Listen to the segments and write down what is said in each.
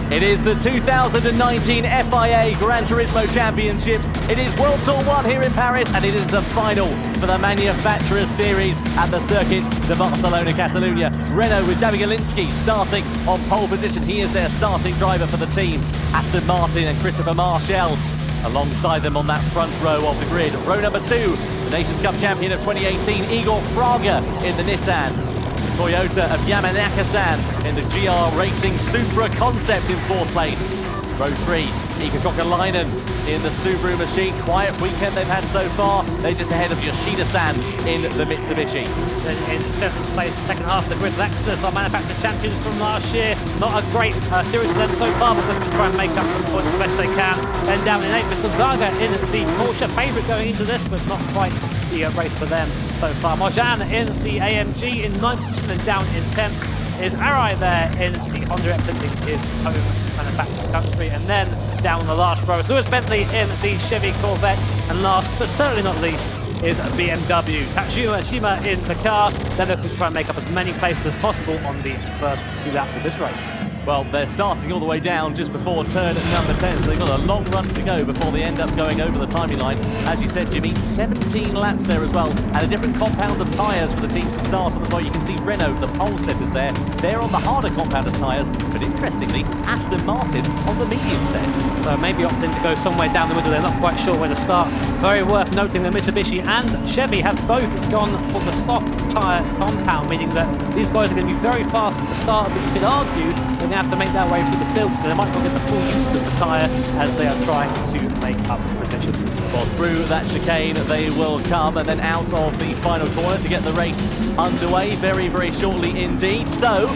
It is the 2019 FIA Gran Turismo Championships. It is World Tour 1 here in Paris, and it is the final for the Manufacturers Series at the Circuit de Barcelona Catalunya. Renault with David Galinsky starting on pole position. He is their starting driver for the team. Aston Martin and Christopher Marshall alongside them on that front row of the grid. Row number 2, the Nations Cup champion of 2018, Igor Fraga in the Nissan. Toyota of Yamanaka-san in the GR Racing Supra Concept in 4th place. Row 3, Ika Kokalainen in the Subaru machine. Quiet weekend they've had so far. They're just ahead of Yoshida-san in the Mitsubishi. Then in 7th place, second half of the grid, Lexus, our manufacturer champions from last year. Not a great series for them so far, but looking to try and make up some points the best they can. Then down in 8th is Gonzaga in the Porsche favourite going into this, but not quite the race for them so far. Marjan in the AMG in 9th position, and down in 10th is Arai there in the Honda exiting his home manufacturing country. And then down on the last row, Lewis Bentley in the Chevy Corvette, and last but certainly not least is BMW. Tatsuma Shima in the car. They're looking to try and make up as many places as possible on the first 2 laps of this race. Well, they're starting all the way down just before turn number 10, so they've got a long run to go before they end up going over the timing line. As you said, Jimmy, 17 laps there as well, and a different compound of tyres for the teams to start on as well. You can see Renault, the pole setters there. They're on the harder compound of tyres, but interestingly, Aston Martin on the medium set. So maybe opting to go somewhere down the middle. They're not quite sure where to start. Very worth noting that Mitsubishi and Chevy have both gone for the soft tyre compound, meaning that these guys are going to be very fast at the start, but you could argue they're going to have to make their way through the field, so they might not get the full use of the tyre as they are trying to make up positions. Well, through that chicane they will come, and then out of the final corner to get the race underway very, very shortly indeed. So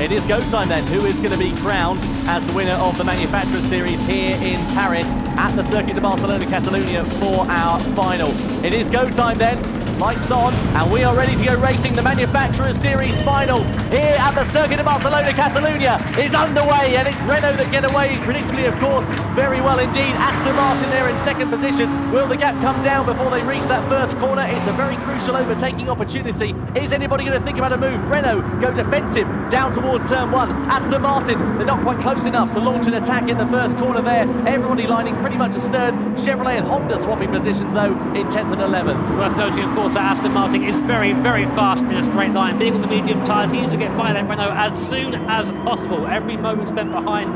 it is go time then. Who is going to be crowned as the winner of the Manufacturers Series here in Paris at the Circuit de Barcelona Catalunya for our final? It is go time then. Lights on, and we are ready to go racing. The Manufacturers Series final here at the Circuit de Barcelona Catalunya is underway, and it's Renault that get away, predictably of course, very well indeed. Aston Martin there in 2nd position. Will the gap come down before they reach that first corner? It's a very crucial overtaking opportunity. Is anybody going to think about a move? Renault go defensive down towards turn 1. Aston Martin, they're not quite close enough to launch an attack in the first corner there. Everybody lining pretty much astern. Chevrolet and Honda swapping positions though in 10th and 11th. Worth noting of course that Aston Martin is very, very fast in a straight line. Being on the medium tyres, he needs to get by that Renault as soon as possible. Every moment spent behind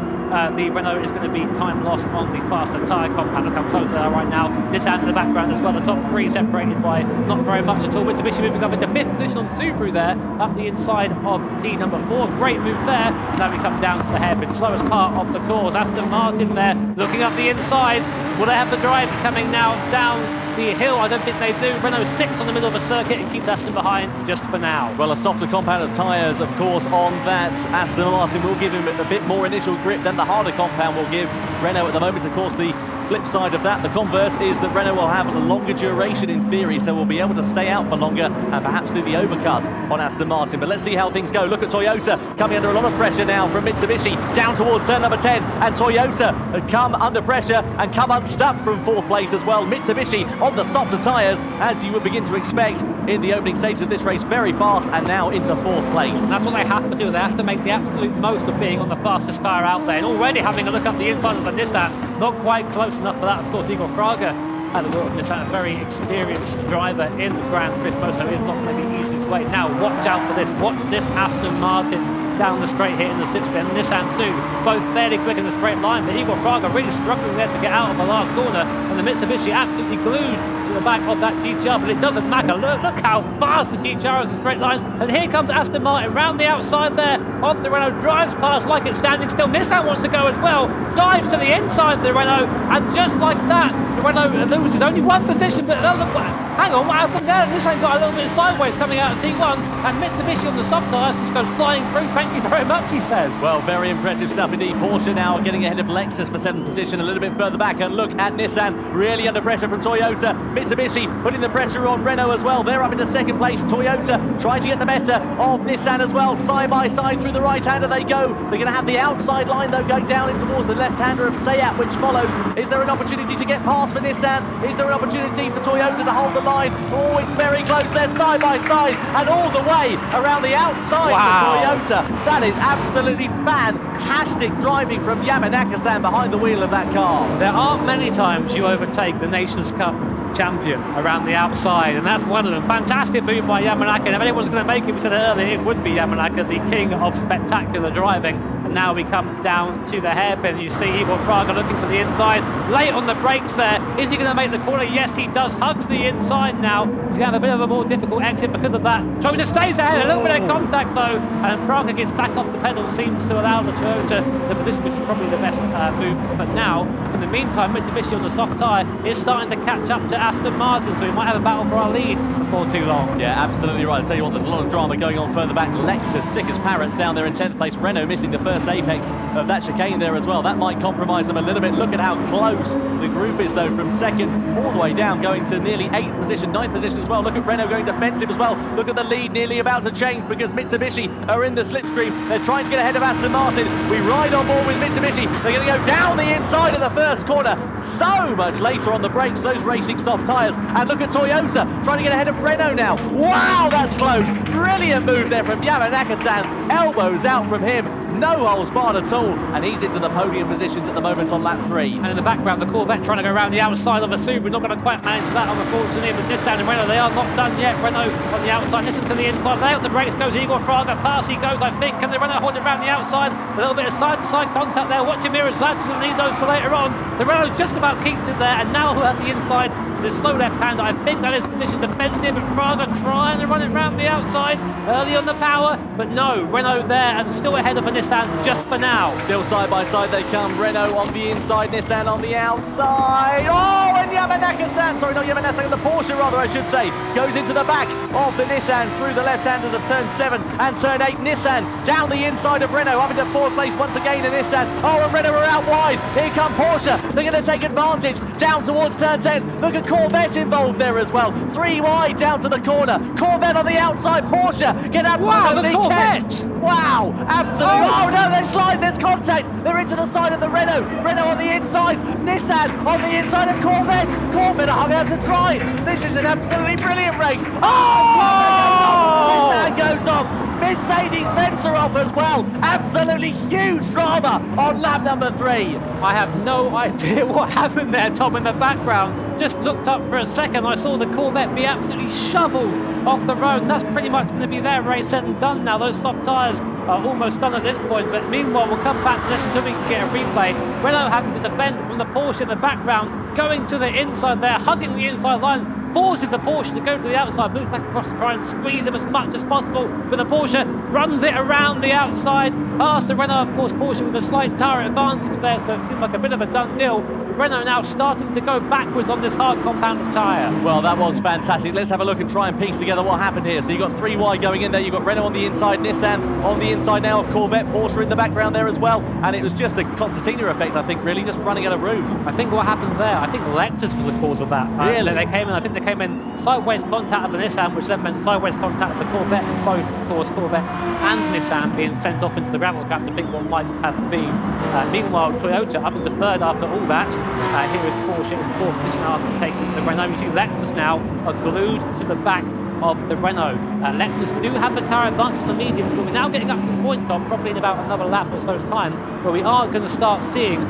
the Renault is going to be time lost on the faster tyre compound. Look how close they are right now. Nissan in the background as well. The top 3 separated by not very much at all. Mitsubishi moving up into 5th position on Subaru there, up the inside of T number 4. Great move there. Now we come down to the hairpin, slowest part of the course. Aston Martin there, looking up the inside. Will they have the drive coming now down the hill? I don't think they do. Renault 6 on the middle of the circuit and keeps Aston behind just for now. Well, a softer compound of tyres, of course, on that. Aston Martin will give him a bit more initial grip than the harder compound will give Renault at the moment. Of course, the flip side of that, the converse, is that Renault will have a longer duration in theory, so we'll be able to stay out for longer and perhaps do the overcut on Aston Martin. But let's see how things go. Look at Toyota coming under a lot of pressure now from Mitsubishi down towards turn number 10, and Toyota come under pressure and come unstuck from 4th place as well. Mitsubishi on the softer tyres, as you would begin to expect in the opening stages of this race, very fast, and now into 4th place. And that's what they have to do. They have to make the absolute most of being on the fastest tyre out there, and already having a look up the inside of the Nissan. Not quite close enough for that. Of course, Igor Fraga at the wheel of Nissan, a very experienced driver in the Gran Turismo, so it's not going to be easy to wait. Now, watch out for this. Watch this Aston Martin down the straight here in the 6th bend. Nissan too, both fairly quick in the straight line, but Igor Fraga really struggling there to get out of the last corner, and the Mitsubishi absolutely glued to the back of that GTR, but it doesn't matter. Look how fast the GTR is in straight line, and here comes Aston Martin round the outside there of the Renault, drives past like it's standing still. Nissan wants to go as well, dives to the inside of the Renault, and just like that, the Renault loses only 1 position, but hang on, what happened there? Nissan got a little bit sideways coming out of T1, and Mitsubishi on the soft tyres just goes flying through. Thank you very much, he says. Well, very impressive stuff indeed. Porsche now getting ahead of Lexus for 7th position, a little bit further back, and look at Nissan, really under pressure from Toyota. Mitsubishi putting the pressure on Renault as well. They're up into 2nd place. Toyota trying to get the better of Nissan as well, side by side through through the right-hander they go. They're going to have the outside line, though, going down in towards the left-hander of Sayat, which follows. Is there an opportunity to get past for Nissan? Is there an opportunity for Toyota to hold the line? Oh, it's very close. They're side by side and all the way around the outside for Toyota. That is absolutely fantastic driving from Yamanaka-san behind the wheel of that car. There aren't many times you overtake the Nations Cup champion around the outside, and that's one of them. Fantastic move by Yamanaka, and if anyone's going to make it, we said it earlier, it would be Yamanaka, the king of spectacular driving. And now we come down to the hairpin. You see Igor Fraga looking to the inside, late on the brakes there. Is he going to make the corner? Yes, he does. Hugs the inside now. He's going to have a bit of a more difficult exit because of that. Toyota stays ahead, a little bit of contact though, and Fraga gets back off the pedal, seems to allow the Toyota the position, which is probably the best move. But now, in the meantime, Mitsubishi on the soft tyre is starting to catch up to Aston Martin, so we might have a battle for our lead before too long. Yeah, absolutely right. I'll tell you what, there's a lot of drama going on further back. Lexus, sick as parrots, down there in 10th place. Renault missing the first apex of that chicane there as well. That might compromise them a little bit. Look at how close the group is, though, from second all the way down, going to nearly 8th position, 9th position as well. Look at Renault going defensive as well. Look at the lead nearly about to change because Mitsubishi are in the slipstream. They're trying to get ahead of Aston Martin. We ride on board with Mitsubishi. They're going to go down the inside of the first corner. So much later on the brakes, those racing soft tyres. And look at Toyota trying to get ahead of Renault now. Wow, that's close. Brilliant move there from Yamanaka-san. Elbows out from him. No holes barred at all, and he's into the podium positions at the moment on lap 3. And in the background, the Corvette trying to go around the outside of a Subaru. Not going to quite manage that, unfortunately, but Nissan and Renault, they are not done yet. Renault on the outside, Nissan to the inside. Lay on the brakes goes Igor Fraga. Past he goes, I think. Can the Renault hold it around the outside? A little bit of side-to-side contact there. Watch your mirrors, that's going to need those for later on. The Renault just about keeps it there, and now who have the inside for the slow left-hander. I think that is position defended, but Fraga trying to run it round the outside. Early on the power, but no, Renault there and still ahead of a Nissan just for now. Still side by side they come. Renault on the inside, Nissan on the outside. Oh, and Yamanaka-san, sorry, not Yamanaka, the Porsche rather, I should say, goes into the back of the Nissan through the left-handers of turn 7 and turn 8. Nissan down the inside of Renault, up into 4th place once again in Nissan. Oh, and Renault are out wide. Here come Porsche. They're going to take advantage down towards turn 10. Look at Corvette involved there as well. 3 wide down to the corner. Corvette on the outside. Porsche get absolutely kept. Wow, absolutely. Oh no, they slide, there's contact. They're into the side of the Renault. Renault on the inside. Nissan on the inside of Corvette. Corvette are hung out to dry. This is an absolutely brilliant race. Oh! Nissan goes off. Mercedes-Benz are off as well. Absolutely huge drama on lap number 3. I have no idea what happened there, Tom, in the background. Just looked up for a second. I saw the Corvette be absolutely shoveled off the road, and that's pretty much going to be their race said and done now. Those soft tyres are almost done at this point, but meanwhile we'll come back to this until we can get a replay. Renault having to defend from the Porsche in the background, going to the inside there, hugging the inside line, forces the Porsche to go to the outside, moves back across to try and squeeze him as much as possible, but the Porsche runs it around the outside, past the Renault, of course, Porsche with a slight tyre advantage there, so it seemed like a bit of a done deal. Renault now starting to go backwards on this hard compound of tyre. Well, that was fantastic. Let's have a look and try and piece together what happened here. So you've got 3 wide going in there. You've got Renault on the inside, Nissan on the inside now of Corvette, Porsche in the background there as well. And it was just a concertina effect, I think, really, just running out of room. I think what happened there, I think Lexus was the cause of that. Really? They came in, I think they came in sideways contact of the Nissan, which then meant sideways contact of the Corvette. Both, of course, Corvette and Nissan being sent off into the gravel trap to think what might have been. Meanwhile, Toyota up into 3rd after all that. Here is Porsche in 4th position after taking the Renault. You see Lexus now are glued to the back of the Renault. Lexus do have the tyre advantage on the mediums, but we're now getting up to the point, Tom, probably in about another lap or so's time, where we are going to start seeing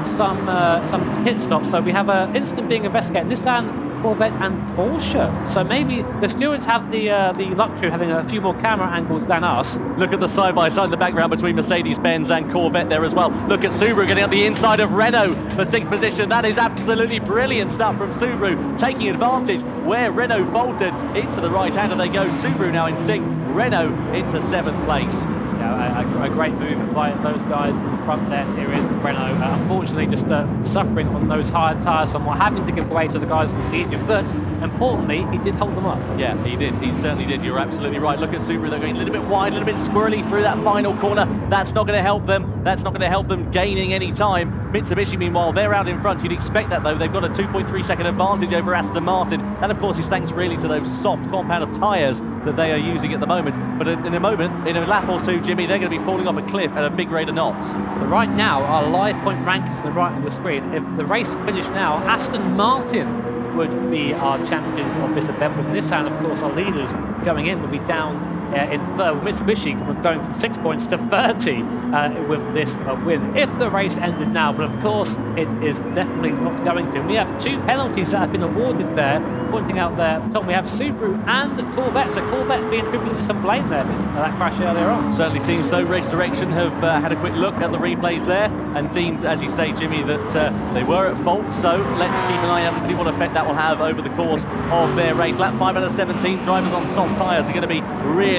some pit stops. So we have an incident being investigated. Nissan, Corvette and Porsche. So maybe the stewards have the luxury of having a few more camera angles than us. Look at the side-by-side in the background between Mercedes-Benz and Corvette there as well. Look at Subaru getting up the inside of Renault for 6th position. That is absolutely brilliant stuff from Subaru, taking advantage where Renault faltered. Into the right-hander they go. Subaru now in 6th, Renault into 7th place. Yeah, a great move by those guys in the front there. Here is Renault, unfortunately just suffering on those hard tyres somewhat, having to give way to the guys in the medium, but importantly, he did hold them up. Yeah, he did. He certainly did. You're absolutely right. Look at Subaru. They're going a little bit wide, a little bit squirrely through that final corner. That's not going to help them. That's not going to help them gaining any time. Mitsubishi, meanwhile, they're out in front. You'd expect that, though. They've got a 2.3 second advantage over Aston Martin. That, of course, is thanks really to those soft compound of tyres that they are using at the moment. But in a moment, in a lap or two, Jimmy, they're going to be falling off a cliff at a big rate of knots. So right now, our live point rankings to the right on your screen. If the race finished now, Aston Martin would be our champions of this event. With Nissan, of course, our leaders going in will be down in third. With Mitsubishi going from 6 points to 30 with this win. If the race ended now, but of course it is definitely not going to. We have 2 penalties that have been awarded there. Pointing out there, Tom, we have Subaru and Corvette. So Corvette being attributed some blame there for that crash earlier on. Certainly seems so. Race Direction have had a quick look at the replays there and deemed, as you say, Jimmy, that they were at fault. So let's keep an eye out and see what effect that will have over the course of their race. Lap 5 out of 17, drivers on soft tyres are going to be really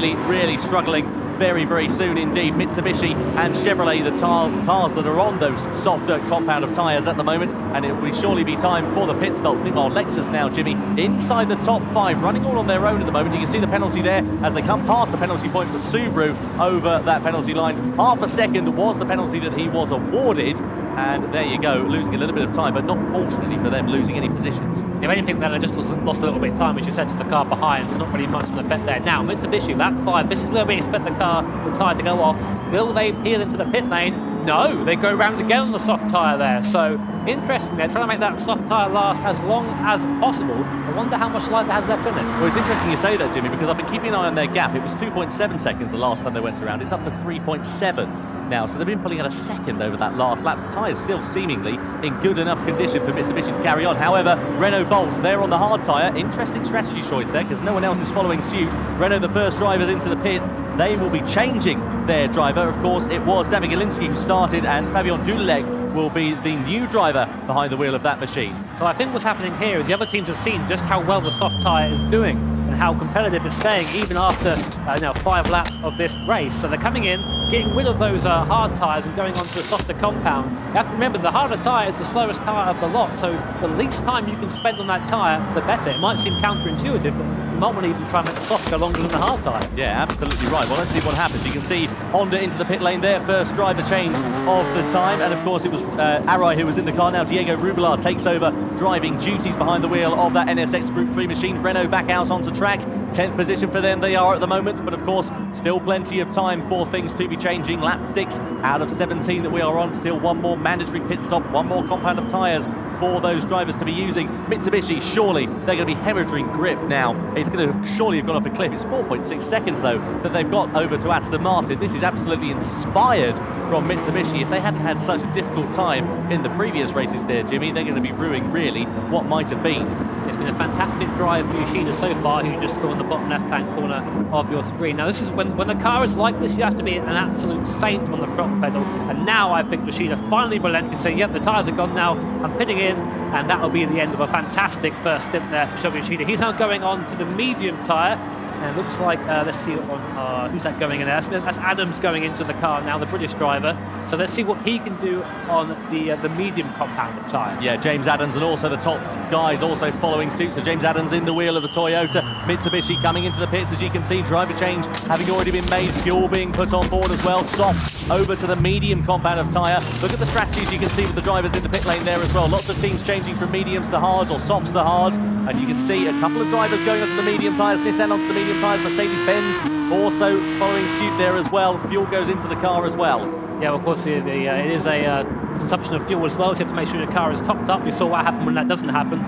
struggling very, very soon indeed. Mitsubishi and Chevrolet, the cars that are on those softer compound of tyres at the moment, and it will surely be time for the pit stops. Meanwhile, Lexus now, Jimmy, inside the top 5, running all on their own at the moment. You can see the penalty there as they come past the penalty point for Subaru over that penalty line. Half a second was the penalty that he was awarded. And there you go, losing a little bit of time, but not fortunately for them, losing any positions. If anything, then I just lost a little bit of time, as you said, to the car behind, so not really much of an effect there. Now, Mitsubishi, lap 5, this is where we expect the tyre to go off. Will they peel into the pit lane? No, they go round again on the soft tyre there. So, interesting, they're trying to make that soft tyre last as long as possible. I wonder how much life it has left in it. Well, it's interesting you say that, Jimmy, because I've been keeping an eye on their gap. It was 2.7 seconds the last time they went around. It's up to 3.7. now, so they've been pulling at a second over that last lap. The tyres still seemingly in good enough condition for Mitsubishi to carry on. However, Renault Bolt, they're on the hard tyre. Interesting strategy choice there, because no one else is following suit. Renault, the first drivers into the pits, they will be changing their driver. Of course, it was David Galinsky who started, and Fabian Dudeleg will be the new driver behind the wheel of that machine. So I think what's happening here is the other teams have seen just how well the soft tyre is doing and how competitive it's staying even after 5 laps of this race. So they're coming in, getting rid of those hard tyres and going on to a softer compound. You have to remember the harder tyre is the slowest tyre of the lot, so the least time you can spend on that tyre, the better. It might seem counterintuitive, but you might want to even try and make the soft go longer than the hard tyre. Yeah, absolutely right. Well, let's see what happens. You can see Honda into the pit lane there, first driver change of the time, and of course it was Arai who was in the car. Now Diego Rubilar takes over driving duties behind the wheel of that NSX Group 3 machine. Renault back out onto track, 10th position for them they are at the moment, but of course still plenty of time for things to be changing. Lap 6 out of 17 that we are on, still one more mandatory pit stop, one more compound of tyres for those drivers to be using. Mitsubishi, surely they're going to be hemorrhaging grip now. It's going to surely have gone off a cliff. It's 4.6 seconds though that they've got over to Aston Martin. This is absolutely inspired from Mitsubishi. If they hadn't had such a difficult time in the previous races there, Jimmy, they're going to be ruining really what might have been. It's been a fantastic drive for Yoshida so far, who you just saw in the bottom left-hand corner of your screen. Now, this is when the car is like this, you have to be an absolute saint on the throttle pedal. And now I think Yoshida finally relented, saying, yep, the tyres are gone now, I'm pitting in, and that will be the end of a fantastic first stint there for Shogo Yoshida. He's now going on to the medium tyre. And it looks like, let's see who's that going in there. That's Adams going into the car now, the British driver. So let's see what he can do on the medium compound of tyre. Yeah, James Adams and also the top guys also following suit. So James Adams in the wheel of the Toyota. Mitsubishi coming into the pits, as you can see. Driver change having already been made. Fuel being put on board as well. Soft over to the medium compound of tyre. Look at the strategies you can see with the drivers in the pit lane there as well. Lots of teams changing from mediums to hards or softs to hards. And you can see a couple of drivers going onto the medium tyres. Nissan onto the medium tyres, Mercedes-Benz also following suit there as well. Fuel goes into the car as well. Yeah, well, of course, it is a consumption of fuel as well, so you have to make sure your car is topped up. We saw what happened when that doesn't happen.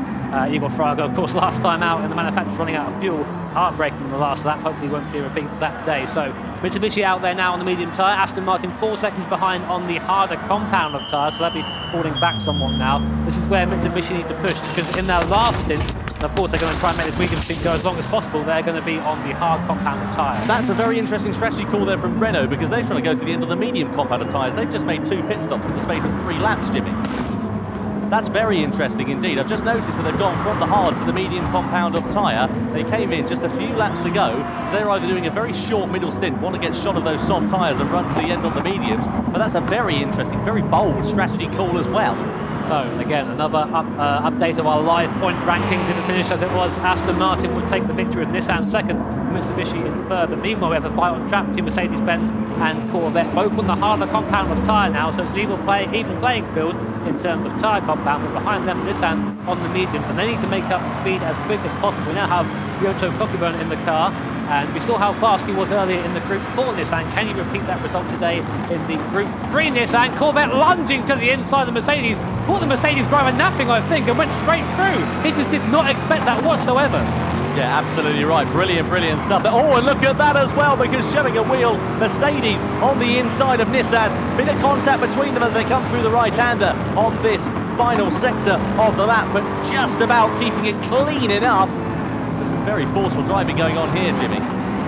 Igor Fraga, of course, last time out, and the manufacturer's running out of fuel. Heartbreaking in the last lap. Hopefully we won't see a repeat of that today. So Mitsubishi out there now on the medium tyre. Aston Martin 4 seconds behind on the harder compound of tyre, so they'll be falling back somewhat now. This is where Mitsubishi need to push, because in their last stint, and of course they're going to try and make this medium stint go as long as possible, they're going to be on the hard compound of tyre. That's a very interesting strategy call there from Renault, because they're trying to go to the end of the medium compound of tyres. They've just made 2 pit stops in the space of 3 laps, Jimmy. That's very interesting indeed. I've just noticed that they've gone from the hard to the medium compound of tyre. They came in just a few laps ago. They're either doing a very short middle stint, want to get shot of those soft tyres and run to the end on the mediums, but that's a very interesting, very bold strategy call as well. So again, another update of our live point rankings in the finish as it was. Aston Martin would take the victory with Nissan second, Mitsubishi in third. But meanwhile, we have a fight on track between Mercedes-Benz and Corvette, both on the harder compound of tyre now, so it's an even playing field in terms of tyre compound. But behind them, Nissan on the mediums, and they need to make up speed as quick as possible. We now have Ryoto Kokubun in the car, and we saw how fast he was earlier in the Group 4 Nissan. Can you repeat that result today in the Group 3 Nissan? Corvette lunging to the inside of the Mercedes, caught the Mercedes driver napping, I think, and went straight through. He just did not expect that whatsoever. Yeah, absolutely right. Brilliant stuff. Oh, and look at that as well, because showing a wheel, Mercedes on the inside of Nissan. Bit of contact between them as they come through the right-hander on this final sector of the lap, but just about keeping it clean enough. There's some very forceful driving going on here, Jimmy.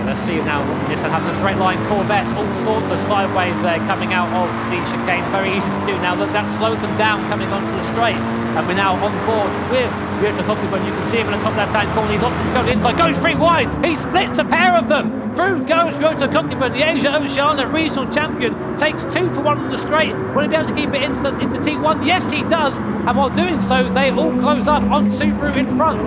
Let's see now. Nissan has a straight line. Corvette, all sorts of sideways there coming out of the chicane. Very easy to do now. That slowed them down coming onto the straight. And we're now on board with Ryoto Kokubun. You can see him in the top left-hand corner. He's opted to go inside. Goes free wide. He splits a pair of them. Through goes Ryoto Kokubun, the Asia Oceania regional champion. Takes 2 for 1 on the straight. Will he be able to keep it into T1? Yes, he does. And while doing so, they all close up on Subaru in front.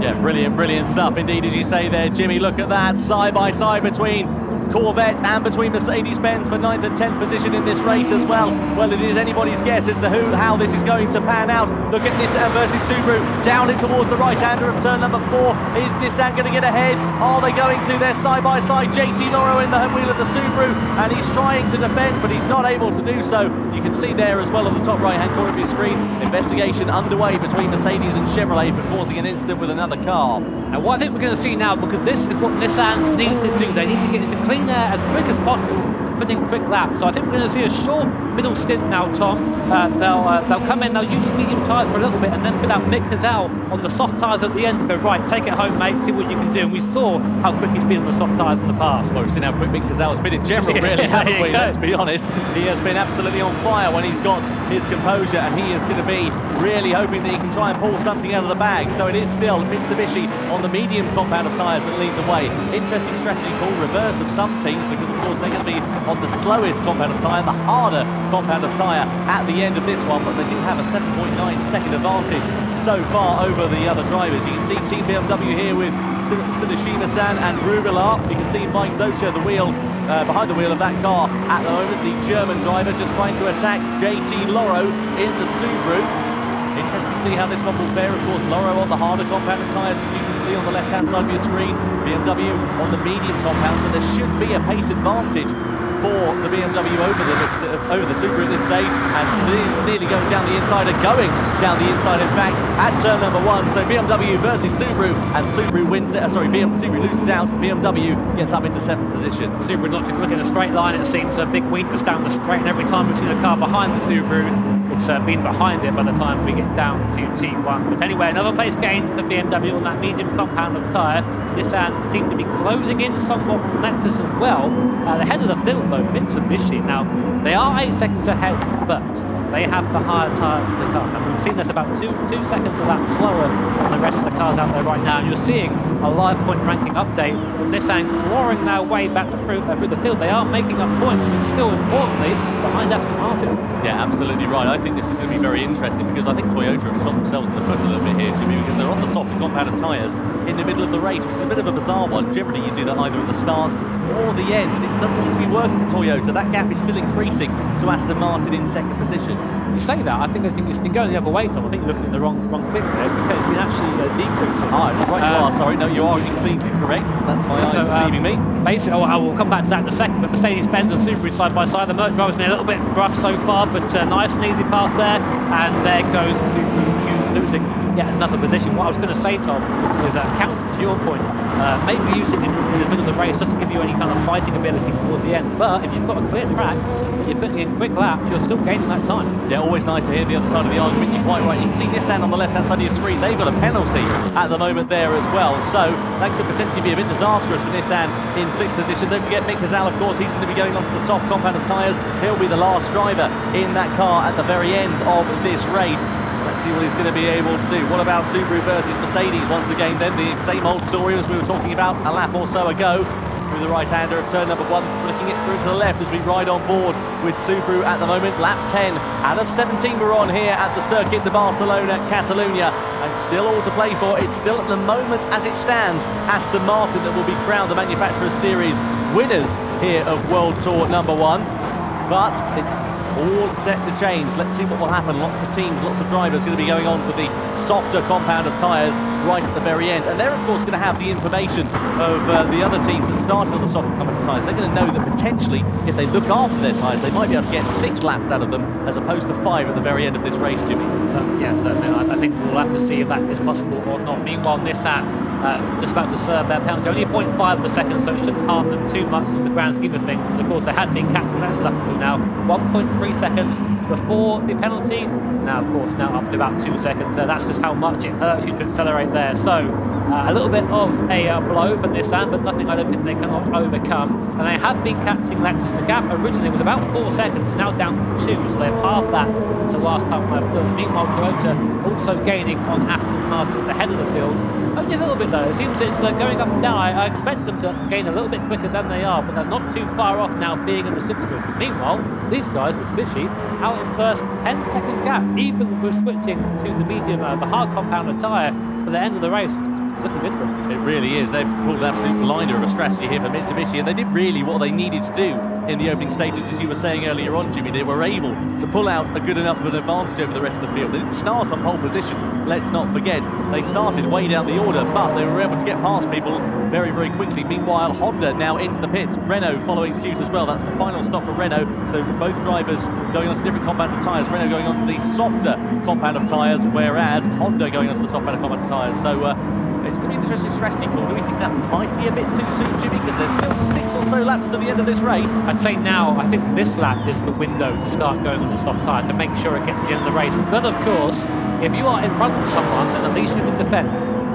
Yeah, brilliant stuff indeed, as you say there, Jimmy. Look at that, side by side between Corvette and between Mercedes-Benz for 9th and 10th position in this race as well. Well, it is anybody's guess as to how this is going to pan out. Look at Nissan versus Subaru, down in towards the right-hander of turn number 4. Is Nissan going to get ahead? Are they going to? They're side by side. JT Loro in the wheel of the Subaru, and he's trying to defend, but he's not able to do so. You can see there as well on the top right-hand corner of your screen, investigation underway between Mercedes and Chevrolet for causing an incident with another car. And what I think we're going to see now, because this is what Nissan need to do, they need to get into clean air as quick as possible, put in quick laps. So I think we're going to see a short middle stint now, Tom. They'll come in, they'll use medium tyres for a little bit, and then put out Mick Hazel on the soft tyres at the end to go, right, take it home, mate, see what you can do. And we saw how quick he's been on the soft tyres in the past. Well, we've seen how quick Mick Hazel has been in general, really, haven't we? Let's be honest. He has been absolutely on fire when he's got his composure, and he is going to be really hoping that he can try and pull something out of the bag. So it is still Mitsubishi on the medium compound of tyres that lead the way. Interesting strategy called reverse of some teams, because of course they're going to be on the slowest compound of tyre, the harder compound of tyre at the end of this one, but they do have a 7.9 second advantage so far over the other drivers. You can see Team BMW here with Tsunoshima-san and Rubilar. You can see Mike Zocha, the wheel behind the wheel of that car at the moment. The German driver just trying to attack JT Loro in the Subaru. Interesting to see how this one will fare. Of course, Loro on the harder compound of tyres, as you can see on the left-hand side of your screen. BMW on the medium compound, so there should be a pace advantage for the BMW over the Subaru at this stage, and nearly going down the inside, and going down the inside in fact at turn number 1. So BMW versus Subaru, and Subaru wins it. Subaru loses out. BMW gets up into 7th position. Subaru not too quick in a straight line. It seems a big weakness down the straight, and every time we've seen a car behind the Subaru, it's been behind it by the time we get down to T1. But anyway, another place gained for BMW on that medium compound of tyre. Nissan seem to be closing in somewhat on Lexus as well. Ahead of the field though, Mitsubishi. Now, they are 8 seconds ahead, but they have the higher tyre of the car. And we've seen this about 2 seconds a lap slower than the rest of the cars out there right now. And you're seeing a live point ranking update with Nissan clawing their way back through the field. They are making up points, but still importantly behind Aston Martin. Yeah, absolutely right. I think this is going to be very interesting, because I think Toyota have shot themselves in the foot a little bit here, Jimmy, because they're on the softer compound of tyres in the middle of the race, which is a bit of a bizarre one. Generally, you do that either at the start or the end, and it doesn't seem to be working for Toyota. That gap is still increasing to Aston Martin in 2nd position. You say that, I think it's been going the other way, Tom. I think you're looking at the wrong thing there. It's because it's been actually decreasing. Right, you are. Sorry, no, you are completely correct. That's my eyes deceiving me. Basically, I will come back to that in a second, but Mercedes-Benz and Subaru side by side. The Merc driver's been a little bit rough so far, but nice and easy pass there, and there goes Subaru losing yet another position. What I was going to say, Tom, is counter to your point, maybe using it in the middle of the race doesn't give you any kind of fighting ability towards the end, but if you've got a clear track and you're putting in quick laps, you're still gaining that time. Yeah, always nice to hear the other side of the argument. You're quite right. You can see Nissan on the left-hand side of your screen. They've got a penalty at the moment there as well, so that could potentially be a bit disastrous for Nissan in 6th position. Don't forget Mick Hazel, of course, he's going to be going onto the soft compound of tyres. He'll be the last driver in that car at the very end of this race. Let's see what he's going to be able to do. What about Subaru versus Mercedes? Once again, then the same old story as we were talking about a lap or so ago. through the right-hander of turn number 1, flicking it through to the left as we ride on board with Subaru at the moment. Lap 10 out of 17 we're on here at the Circuit de Barcelona Catalunya, and still all to play for. It's still at the moment as it stands Aston Martin that will be crowned the Manufacturers Series winners here of World Tour number 1, but it's all set to change. Let's see what will happen. Lots of teams, lots of drivers going to be going on to the softer compound of tyres right at the very end, and they're of course going to have the information of the other teams that started on the softer compound of tyres. They're going to know that potentially if they look after their tyres they might be able to get 6 laps out of them as opposed to 5 at the very end of this race, Jimmy. So, yeah, certainly. I think we'll have to see if that is possible or not. Meanwhile, Nissan just about to serve their penalty, only 0.5 of a second, so it shouldn't harm them too much in the grand scheme of things. But of course, they had been catching Lexus up until now, 1.3 seconds before the penalty. Now, of course, now up to about 2 seconds there. That's just how much it hurts you to accelerate there. So, a little bit of a blow for Nissan, but nothing I don't think they cannot overcome. And they have been catching Lexus. The gap originally was about 4 seconds, it's now down to 2, so they've halved that since the last time I've looked. Meanwhile, Toyota also gaining on Aston Martin at the head of the field. Only a little bit though. It seems it's going up and down. I expect them to gain a little bit quicker than they are, but they're not too far off now being in the slipstream. Meanwhile, these guys, Mitsubishi, out in first, 10-second gap, even with switching to the medium, the hard compound tyre for the end of the race. It's looking good for them. It really is. They've pulled an absolute blinder of a strategy here for Mitsubishi, and they did really what they needed to do in the opening stages. As you were saying earlier on, Jimmy, they were able to pull out a good enough of an advantage over the rest of the field. They didn't start on pole position, let's not forget. They started way down the order, but they were able to get past people very, very quickly. Meanwhile, Honda now into the pits. Renault following suit as well. That's the final stop for Renault. So both drivers going on to different compounds of tyres. Renault going on to the softer compound of tyres, whereas Honda going on to the soft compound of tyres. So it's going to be an interesting strategy call. Do we think that might be a bit too soon, Jimmy? Because there's still 6 or so laps to the end of this race. I'd say now, I think this lap is the window to start going on the soft tyre to make sure it gets to the end of the race. But of course, if you are in front of someone, then at least you can defend.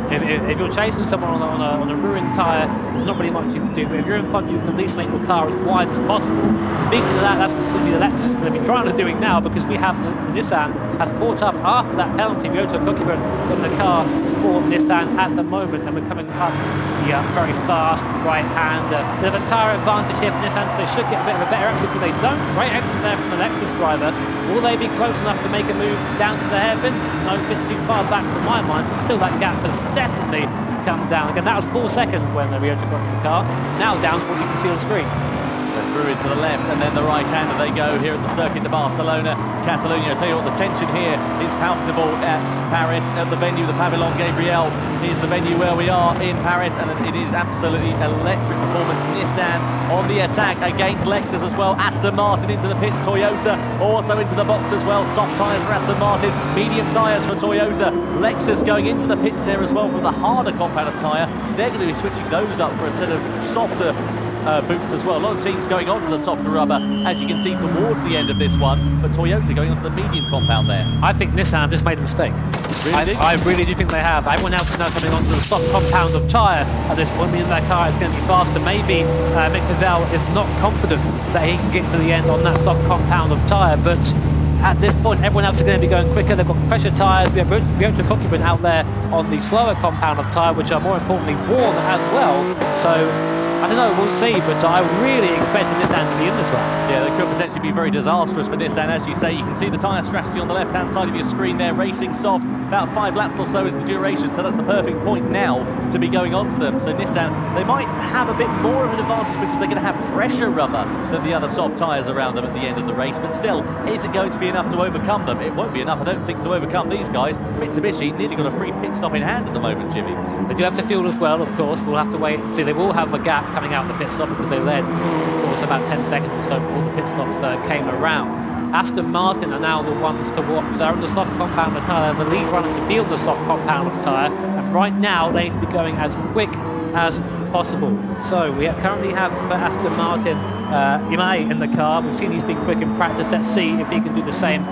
If you're chasing someone on a ruined tyre, there's not really much you can do. But if you're in front, you can at least make your car as wide as possible. Speaking of that, that's what the Lexus is going to be trying to doing now, because we have the Nissan has caught up after that penalty. Ryota Kokiben in the car for Nissan at the moment, and we're coming up the very fast right-hander. They have a tyre advantage here for Nissan, so they should get a bit of a better exit, but they don't. Great exit there from the Lexus driver. Will they be close enough to make a move down to the hairpin? No, a bit too far back from my mind, but still that gap has definitely come down. Again, that was 4 seconds when the Ryota got into the car. It's now down to what you can see on the screen. They're through into the left, and then the right-hander they go here at the Circuit de Barcelona Catalunya. I tell you what, the tension here is palpable at Paris, at the venue, the Pavillon Gabriel is the venue where we are in Paris, and it is absolutely electric performance. Nissan on the attack against Lexus as well. Aston Martin into the pits, Toyota also into the box as well. Soft tyres for Aston Martin, medium tyres for Toyota. Lexus going into the pits there as well from the harder compound of tyre. They're going to be switching those up for a set of softer boots as well. A lot of teams going on to the softer rubber, as you can see towards the end of this one, but Toyota going on to the medium compound there. I think Nissan have just made a mistake. Really? I really do think they have. Everyone else is now coming onto the soft compound of tyre at this point, meaning their car is going to be faster. Maybe Mick Gazelle is not confident that he can get to the end on that soft compound of tyre, but at this point everyone else is going to be going quicker. They've got fresher tyres. We have Ryota Kokiben out there on the slower compound of tyre, which are more importantly worn as well. So I don't know, we'll see, but I really expect Nissan to be in this lap. Yeah, that could potentially be very disastrous for Nissan, as you say. You can see the tyre strategy on the left-hand side of your screen there, racing soft. About 5 laps or so is the duration, so that's the perfect point now to be going on to them. So Nissan, they might have a bit more of an advantage because they're going to have fresher rubber than the other soft tyres around them at the end of the race, but still, is it going to be enough to overcome them? It won't be enough, I don't think, to overcome these guys. Mitsubishi nearly got a free pit stop in hand at the moment, Jimmy. They do have to fuel as well, of course. We'll have to wait and see. They will have a gap coming out the pit stop because they led, of course, about 10 seconds or so before the pit stops came around. Aston Martin are now the ones to watch. They're on the soft compound of tyre. The lead runner to be on the soft compound of tyre, and right now they need to be going as quick as possible. So we currently have for Aston Martin Imai in the car. We've seen he's been quick in practice. Let's see if he can do the same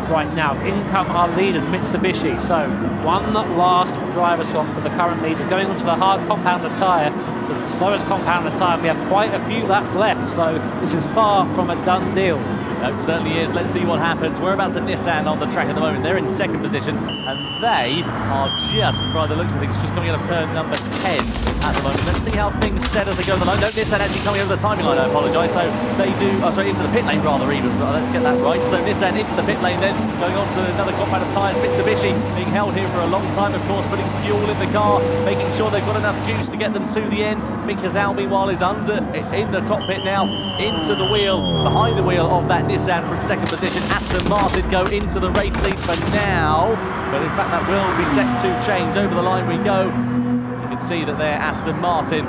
right now. In come our leaders, Mitsubishi. So one last driver swap for the current leaders, going onto the hard compound of tyre. The slowest compound of tyre. We have quite a few laps left, so this is far from a done deal. It certainly is. Let's see what happens. Whereabouts are Nissan on the track at the moment? They're in second position, and they are just, by the looks of things, just coming out of turn number 10 at the moment. Let's see how things set as they go on the line. No, Nissan actually coming over the timing line, I apologise. So they do, into the pit lane rather even. Let's get that right. So Nissan into the pit lane then, going on to another compound of tyres. Mitsubishi being held here for a long time, of course, putting fuel in the car, making sure they've got enough juice to get them to the end. Mick Hazal, meanwhile, is in the cockpit now, into the wheel, behind the wheel of that Nissan from second position. Aston Martin go into the race lead for now, but in fact that will be set to change. Over the line we go. You can see that there Aston Martin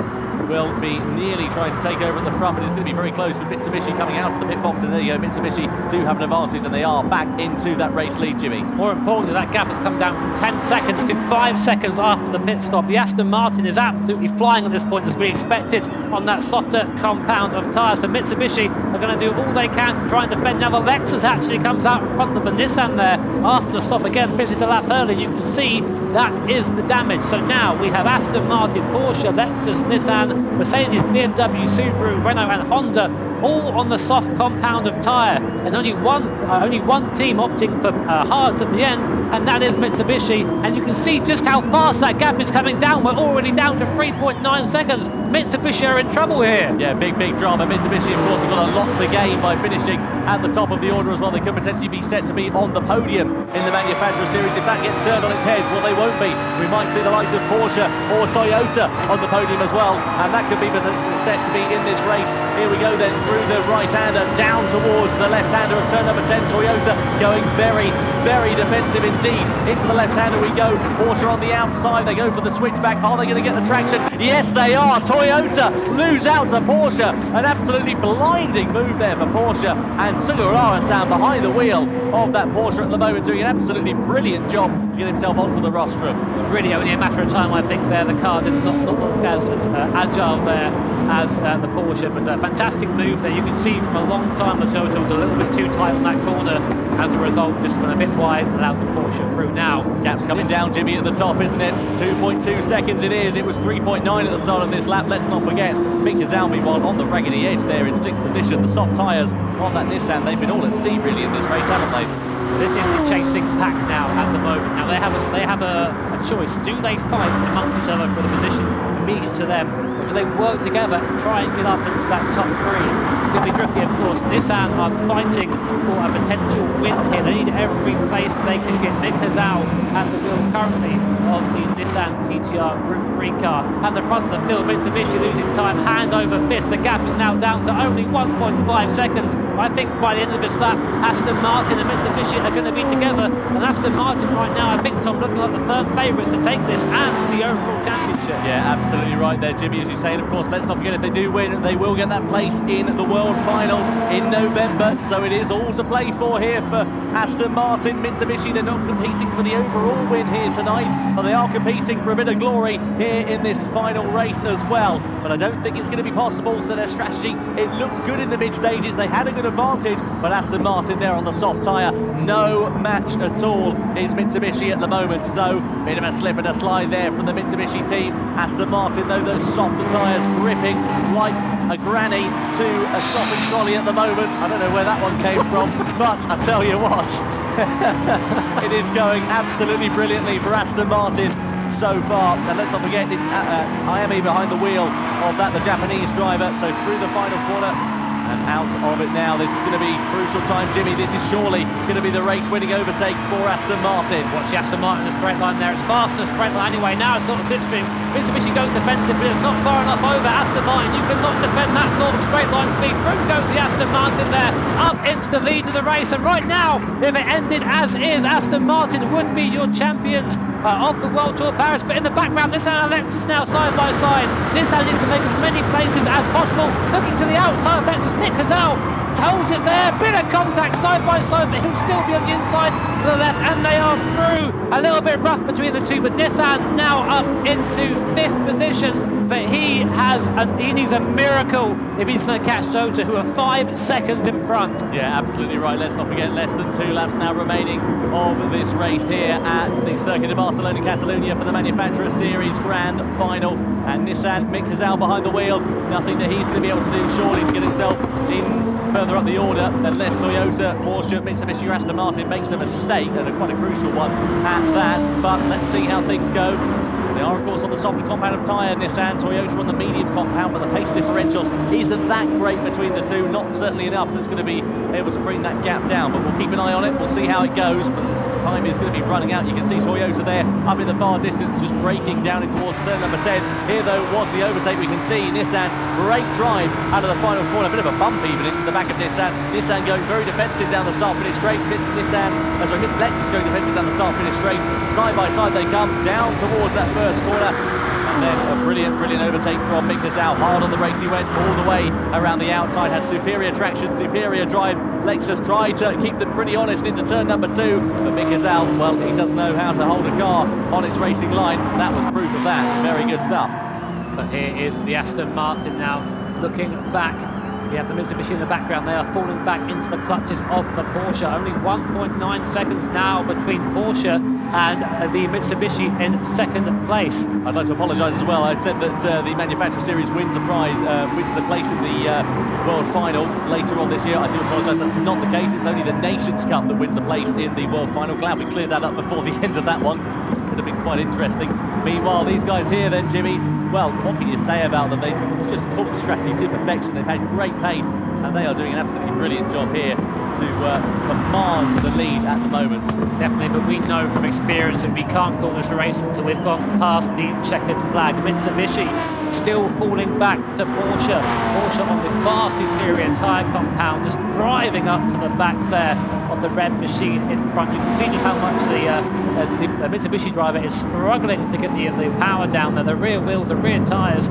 will be nearly trying to take over at the front, but it's going to be very close with Mitsubishi coming out of the pit box, and there you go, Mitsubishi do have an advantage, and they are back into that race lead, Jimmy. More importantly, that gap has come down from 10 seconds to 5 seconds after the pit stop. The Aston Martin is absolutely flying at this point, as we expected, on that softer compound of tyres. So Mitsubishi are going to do all they can to try and defend. Now the Lexus actually comes out in front of the Nissan there after the stop. Again, pitted the lap early. You can see that is the damage. So now we have Aston Martin, Porsche, Lexus, Nissan, Mercedes, BMW, Subaru, Renault and Honda all on the soft compound of tyre, and only one team opting for hards at the end, and that is Mitsubishi. And you can see just how fast that gap is coming down. We're already down to 3.9 seconds. Mitsubishi are in trouble here. Yeah, big drama. Mitsubishi, of course, have got a lot to gain by finishing at the top of the order as well. They could potentially be set to be on the podium in the Manufacturer Series. If that gets turned on its head, well, they won't be. We might see the likes of Porsche or Toyota on the podium as well, and that could be set to be in this race. Here we go then, through the right-hander, down towards the left-hander of turn number 10. Toyota going very defensive indeed. Into the left-hander we go. Porsche on the outside. They go for the switchback. Are they going to get the traction? Yes, they are. Toyota lose out to Porsche. An absolutely blinding move there for Porsche. And Sugawara-san behind the wheel of that Porsche at the moment, doing an absolutely brilliant job to get himself onto the rostrum. It was really only a matter of time, I think, there. The car did not look as agile there as the Porsche, but a fantastic move there. You can see from a long time the Toyota was a little bit too tight on that corner. As a result, this went a bit wide and allowed the Porsche through. Now gap's coming down, Jimmy, at the top, isn't it? 2.2 seconds it is. It was 3.9 at the start of this lap. Let's not forget Mick Hazal, meanwhile, on the raggedy edge there in 6th position. The soft tyres on that Nissan, they've been all at sea really in this race, haven't they? This is the chasing pack now at the moment. Now they have a choice. Do they fight amongst each other for the position immediate to them, or do they work together and try and get up into that top 3? It's going to be tricky, of course. Nissan are fighting for a potential win here. They need every place they can get. Mick Hazal at the wheel currently of the Nissan GTR Group 3 car. At the front of the field, Mitsubishi losing time, hand over fist. The gap is now down to only 1.5 seconds. I think by the end of this lap, Aston Martin and Mitsubishi are going to be together. And Aston Martin right now, I think, Tom, looking like the third favourites to take this and the overall championship. Yeah, absolutely right there, Jimmy, as you say. And of course, let's not forget, if they do win, they will get that place in the World Final in November. So it is all to play for here for Aston Martin. Mitsubishi, they're not competing for the overall win here tonight, but they are competing for a bit of glory here in this final race as well. But I don't think it's going to be possible, so their strategy, it looked good in the mid-stages. They had a good advantage, but Aston Martin there on the soft tyre, no match at all is Mitsubishi at the moment. So bit of a slip and a slide there from the Mitsubishi team. Aston Martin, though, those softer tyres gripping like a granny to a stopping trolley at the moment. I don't know where that one came from, but I tell you what, it is going absolutely brilliantly for Aston Martin so far. And let's not forget, it's Ayame behind the wheel of that, the Japanese driver. So through the final corner and out of it now. This is going to be crucial time, Jimmy. This is surely going to be the race-winning overtake for Aston Martin. Watch the Aston Martin, the straight line there. It's fast in a straight line anyway. Now it's got the slipstream. Mitsubishi goes defensive, but it's not far enough over Aston Martin. You cannot defend that sort of straight line speed. Through goes the Aston Martin there, up into the lead of the race. And right now, if it ended as is, Aston Martin would be your champions of the World Tour Paris. But in the background, Nissan and Lexus now side by side. Nissan needs to make as many places as possible. Looking to the outside of Lexus, Mick Hazal holds it there. Bit of contact side by side, but he'll still be on the inside to the left, and they are through. A little bit rough between the two, but Nissan now up into 5th position. But he needs a miracle if he's going to catch Jota, who are 5 seconds in front. Yeah, absolutely right. Let's not forget, less than 2 laps now remaining of this race here at the Circuit de Barcelona Catalunya for the Manufacturer Series Grand Final. And Nissan, Mick Hazal behind the wheel. Nothing that he's going to be able to do, surely, to get himself in further up the order, unless Toyota, Porsche, Mitsubishi or Aston Martin makes a mistake, and quite a crucial one at that. But let's see how things go. They are, of course, on the softer compound of tyre, Nissan. Toyota on the medium compound, but the pace differential isn't that great between the two. Not certainly enough that's going to be able to bring that gap down, but we'll keep an eye on it. We'll see how it goes, but this time is going to be running out. You can see Toyota there up in the far distance, just braking down in towards turn number 10. Here, though, was the overtake. We can see Nissan, great drive out of the final corner. A bit of a bump even into the back of Nissan. Nissan going very defensive down the start-finish straight. Lexus going defensive down the start-finish straight. Side by side they come down towards that first corner. And then a brilliant overtake from Mick Gazal. Hard on the race he went all the way around the outside. Had superior traction, superior drive. Lexus tried to keep them pretty honest into turn number 2. But Mick Gazal, well, he does know how to hold a car on its racing line. That was proof of that. Very good stuff. So here is the Aston Martin now looking back. We have the Mitsubishi in the background. They are falling back into the clutches of the Porsche. Only 1.9 seconds now between Porsche and the Mitsubishi in second place. I'd like to apologise as well. I said that the Manufacturer Series wins a prize, wins the place in the World Final later on this year. I do apologise, that's not the case. It's only the Nations Cup that wins a place in the World Final. Glad we cleared that up before the end of that one. This could have been quite interesting. Meanwhile, these guys here then, Jimmy, well, what can you say about them? They just caught the strategy to perfection. They've had great pace, and they are doing an absolutely brilliant job here to command the lead at the moment. Definitely, but we know from experience that we can't call this race until we've gone past the checkered flag. Mitsubishi still falling back to Porsche. Porsche on the far superior tyre compound, just driving up to the back there of the red machine in front. You can see just how much the Mitsubishi driver is struggling to get the power down there. The rear wheels, the rear tyres,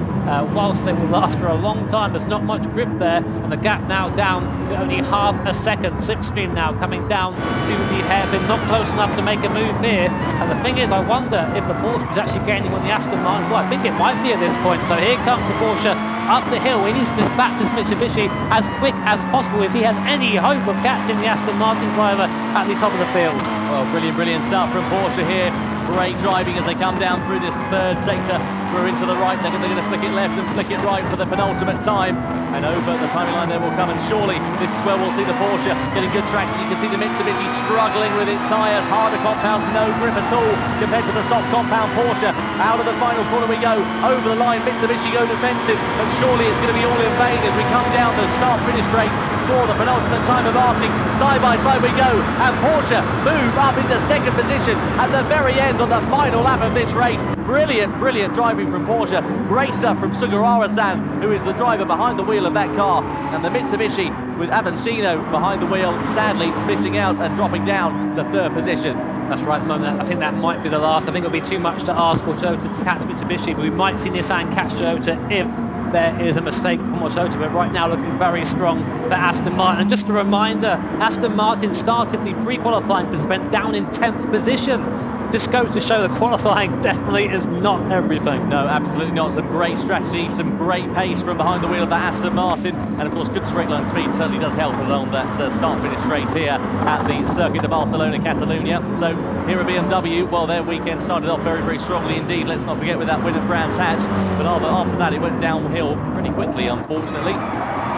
whilst they will last for a long time, there's not much grip there, and the gap now down to only half a second. Slipstream now coming down to the hairpin, not close enough to make a move here. And the thing is, I wonder if the Porsche is actually gaining on the Aston Martin. Well, I think it might be at this point. So here comes the Porsche up the hill. He needs to dispatch this Mitsubishi as quick as possible if he has any hope of catching the Aston Martin driver at the top of the field. Well, brilliant start from Porsche here. Great driving as they come down through this third sector, through into the right. They're going to flick it left and flick it right for the penultimate time. And over the timing line there will come, and surely this is where we'll see the Porsche getting good traction. You can see the Mitsubishi struggling with its tyres. Harder compounds, no grip at all compared to the soft compound Porsche. Out of the final corner we go. Over the line, Mitsubishi go defensive, and surely it's going to be all in vain as we come down the start-finish straight for the penultimate time of Arctic. Side by side we go, and Porsche move up into second position at the very end on the final lap of this race. Brilliant driving from Porsche. Great stuff from Sugawara-san, who is the driver behind the wheel of that car, and the Mitsubishi with Avancino behind the wheel, sadly missing out and dropping down to third position. That's right at the moment. I think that might be the last. I think it'll be too much to ask for Toyota to catch Mitsubishi, but we might see Nissan catch Toyota if there is a mistake from Toyota. But right now looking very strong for Aston Martin. And just a reminder, Aston Martin started the pre-qualifying for this event down in 10th position. This goes to show that qualifying definitely is not everything. No, absolutely not. Some great strategy, some great pace from behind the wheel of that Aston Martin, and of course good straight line speed certainly does help along that start-finish straight here at the Circuit de Barcelona Catalunya. So here at BMW, well, their weekend started off very strongly indeed. Let's not forget with that win at Brands Hatch, but after that it went downhill pretty quickly, unfortunately.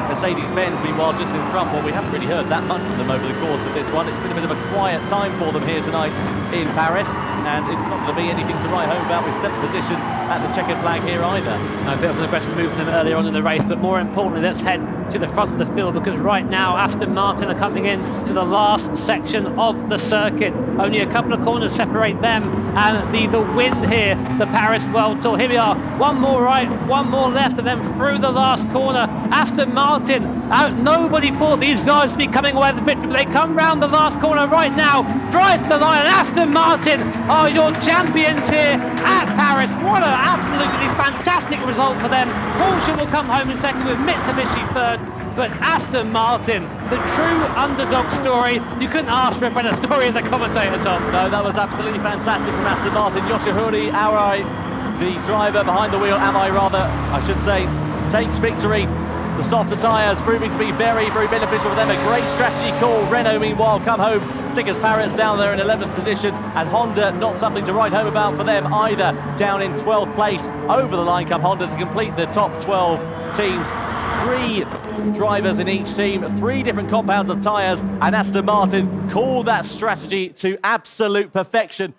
Mercedes-Benz, meanwhile, just in front. Well, we haven't really heard that much from them over the course of this one. It's been a bit of a quiet time for them here tonight in Paris, and it's not going to be anything to write home about with second position at the checkered flag here either. A bit of an aggressive move from them earlier on in the race, but more importantly, let's head to the front of the field, because right now Aston Martin are coming in to the last section of the circuit. Only a couple of corners separate them and the win here, the Paris World Tour. Here we are, one more right, one more left, and then through the last corner. Aston Martin, nobody thought these guys would be coming away with the victory, but they come round the last corner right now, drive to the line, and Aston Martin are your champions here at Paris. What an absolutely fantastic result for them. Porsche will come home in second with Mitsubishi third, but Aston Martin, the true underdog story. You couldn't ask for a better story as a commentator, Tom. No, that was absolutely fantastic from Aston Martin. Yoshihori Arai, the driver behind the wheel, I should say, takes victory. The softer tyres proving to be very beneficial for them. A great strategy call. Renault, meanwhile, come home sick as parrots down there in 11th position. And Honda, not something to write home about for them either. Down in 12th place. Over the line come Honda to complete the top 12 teams. 3 drivers in each team, 3 different compounds of tyres, and Aston Martin call that strategy to absolute perfection.